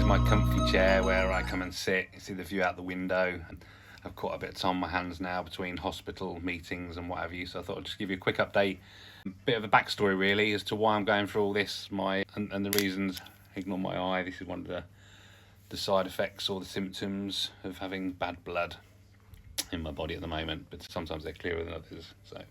is my comfy chair where I come and sit. You see the view out the window. I've caught a bit of time on my hands now between hospital meetings and what have you, so I thought I'd just give you a quick update. A bit of a backstory really as to why I'm going through all this, and the reasons. Ignore my eye, this is one of the side effects or the symptoms of having bad blood in my body at the moment, but sometimes they're clearer than others, so a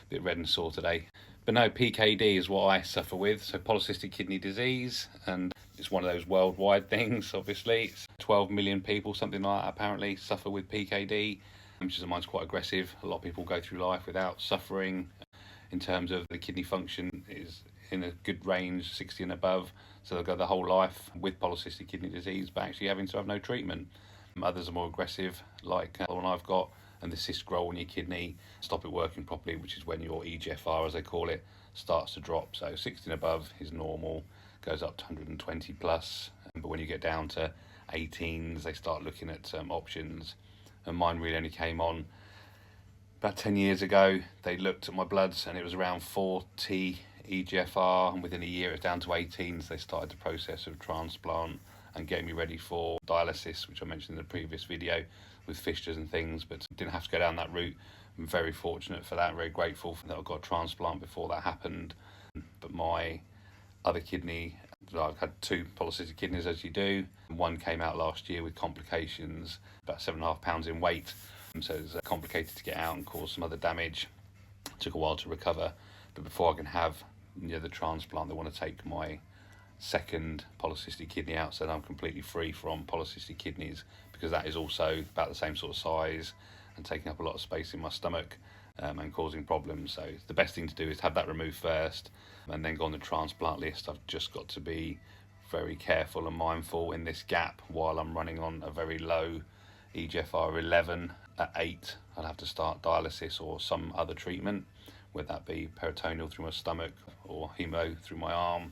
bit red and sore today. But no, PKD is what I suffer with, so polycystic kidney disease, and it's one of those worldwide things, obviously. It's 12 million people, something like that, apparently, suffer with PKD, which is mine's quite aggressive. A lot of people go through life without suffering. In terms of the kidney function is in a good range, 60 and above, so they'll go the whole life with polycystic kidney disease, but actually having to have no treatment. Others are more aggressive, like the one I've got, and the cysts grow on your kidney, stop it working properly, which is when your EGfr, as they call it, starts to drop. So 60 and above is normal, goes up to 120 plus, but when you get down to 18s, they start looking at options, and mine really only came on about 10 years ago. They looked at my bloods and it was around 40 EGfr, and within a year it's down to 18, so they started the process of transplant and getting me ready for dialysis, which I mentioned in the previous video, with fistures and things, but didn't have to go down that route. I'm very fortunate for that, very grateful that I got a transplant before that happened. But my other kidney, I've had 2 polycystic kidneys, as you do. One came out last year with complications, about 7.5 pounds in weight, so it was complicated to get out and caused some other damage. It took a while to recover, but before I can have the transplant, they want to take my second polycystic kidney out, so that I'm completely free from polycystic kidneys, because that is also about the same sort of size and taking up a lot of space in my stomach and causing problems. So the best thing to do is have that removed first and then go on the transplant list. I've just got to be very careful and mindful in this gap while I'm running on a very low EGfr 11. At 8 I'll have to start dialysis or some other treatment, whether that be peritoneal through my stomach or hemo through my arm.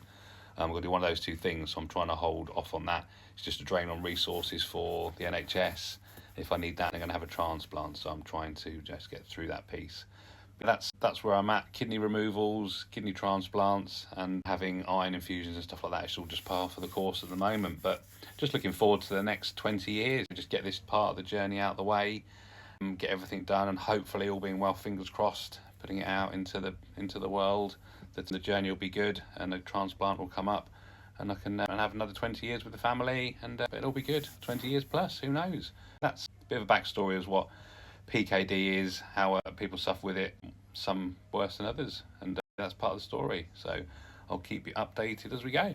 I'm going to do one of those 2 things, so I'm trying to hold off on that. It's just a drain on resources for the NHS. If I need that, I'm going to have a transplant, so I'm trying to just get through that piece. But that's where I'm at. Kidney removals, kidney transplants, and having iron infusions and stuff like that. It's all just par for the course at the moment, but just looking forward to the next 20 years. Just get this part of the journey out of the way, and get everything done, and hopefully, all being well, fingers crossed, putting it out into the world, that the journey will be good and a transplant will come up, and I can have another 20 years with the family, and it'll be good. 20 years plus, who knows? That's a bit of a backstory as what PKD is, how people suffer with it, some worse than others, and that's part of the story. So I'll keep you updated as we go.